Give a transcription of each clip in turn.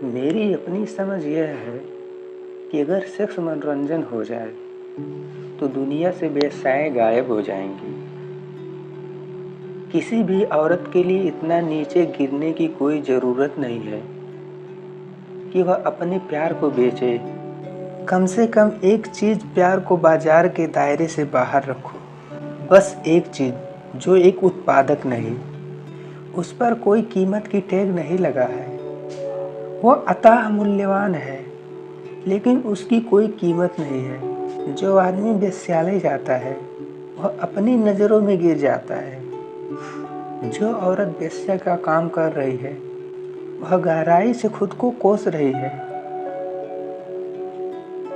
मेरी अपनी समझ यह है कि अगर सेक्स मनोरंजन हो जाए तो दुनिया से वेश्याएं गायब हो जाएंगी। किसी भी औरत के लिए इतना नीचे गिरने की कोई ज़रूरत नहीं है कि वह अपने प्यार को बेचे। कम से कम एक चीज़ प्यार को बाजार के दायरे से बाहर रखो, बस एक चीज़ जो एक उत्पादक नहीं, उस पर कोई कीमत की टैग नहीं लगा है। वह अथाह मूल्यवान है लेकिन उसकी कोई कीमत नहीं है। जो आदमी वेश्यालय जाता है वह अपनी नज़रों में गिर जाता है। जो औरत वेश्या का काम कर रही है वह गहराई से खुद को कोस रही है,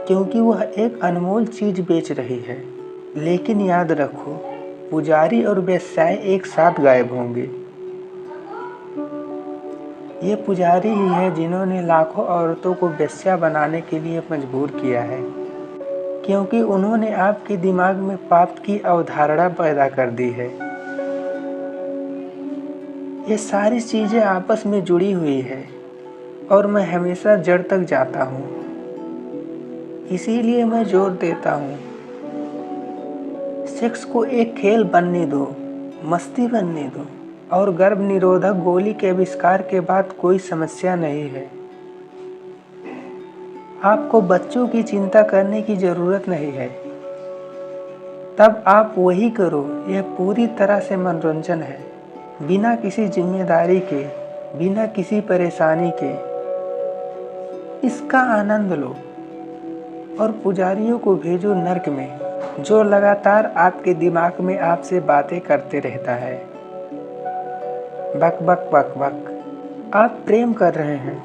क्योंकि वह एक अनमोल चीज़ बेच रही है। लेकिन याद रखो, पुजारी और वेश्याएं एक साथ गायब होंगे। ये पुजारी ही है जिन्होंने लाखों औरतों को वेश्या बनाने के लिए मजबूर किया है, क्योंकि उन्होंने आपके दिमाग में पाप की अवधारणा पैदा कर दी है। ये सारी चीज़ें आपस में जुड़ी हुई है और मैं हमेशा जड़ तक जाता हूँ। इसीलिए मैं जोर देता हूँ, सेक्स को एक खेल बनने दो, मस्ती बनने दो। और गर्भ निरोधक गोली के आविष्कार के बाद कोई समस्या नहीं है। आपको बच्चों की चिंता करने की ज़रूरत नहीं है। तब आप वही करो, यह पूरी तरह से मनोरंजन है, बिना किसी जिम्मेदारी के, बिना किसी परेशानी के। इसका आनंद लो और पुजारियों को भेजो नर्क में, जो लगातार आपके दिमाग में आपसे बातें करते रहता है। बक बक बक बक। आप प्रेम कर रहे हैं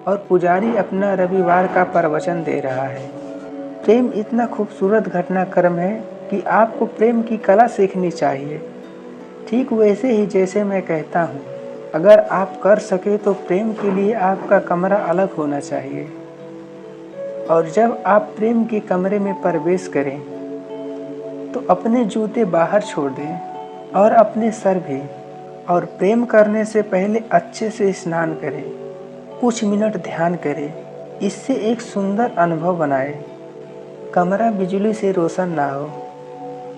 और पुजारी अपना रविवार का प्रवचन दे रहा है। प्रेम इतना खूबसूरत घटनाक्रम है कि आपको प्रेम की कला सीखनी चाहिए। ठीक वैसे ही जैसे मैं कहता हूँ, अगर आप कर सके तो प्रेम के लिए आपका कमरा अलग होना चाहिए। और जब आप प्रेम के कमरे में प्रवेश करें तो अपने जूते बाहर छोड़ दें और अपने सर भी। और प्रेम करने से पहले अच्छे से स्नान करें, कुछ मिनट ध्यान करें, इससे एक सुंदर अनुभव बनाएं। कमरा बिजली से रोशन ना हो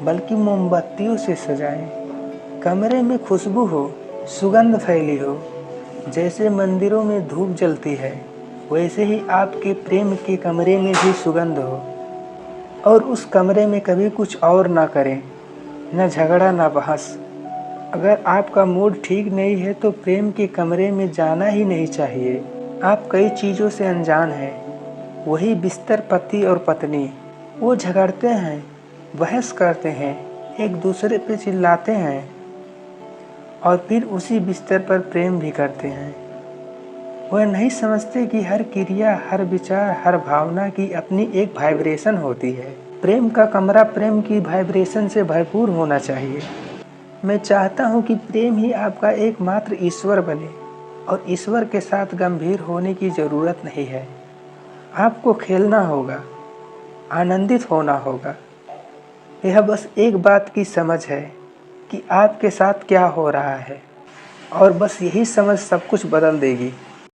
बल्कि मोमबत्तियों से सजाएं। कमरे में खुशबू हो, सुगंध फैली हो। जैसे मंदिरों में धूप जलती है, वैसे ही आपके प्रेम के कमरे में भी सुगंध हो। और उस कमरे में कभी कुछ और ना करें, न झगड़ा न बहस। अगर आपका मूड ठीक नहीं है तो प्रेम के कमरे में जाना ही नहीं चाहिए। आप कई चीज़ों से अनजान हैं। वही बिस्तर पति और पत्नी, वो झगड़ते हैं, बहस करते हैं, एक दूसरे पे चिल्लाते हैं और फिर उसी बिस्तर पर प्रेम भी करते हैं। वह नहीं समझते कि हर क्रिया, हर विचार, हर भावना की अपनी एक वाइब्रेशन होती है। प्रेम का कमरा प्रेम की वाइब्रेशन से भरपूर होना चाहिए। मैं चाहता हूँ कि प्रेम ही आपका एकमात्र ईश्वर बने और ईश्वर के साथ गंभीर होने की ज़रूरत नहीं है। आपको खेलना होगा, आनंदित होना होगा। यह बस एक बात की समझ है कि आपके साथ क्या हो रहा है, और बस यही समझ सब कुछ बदल देगी।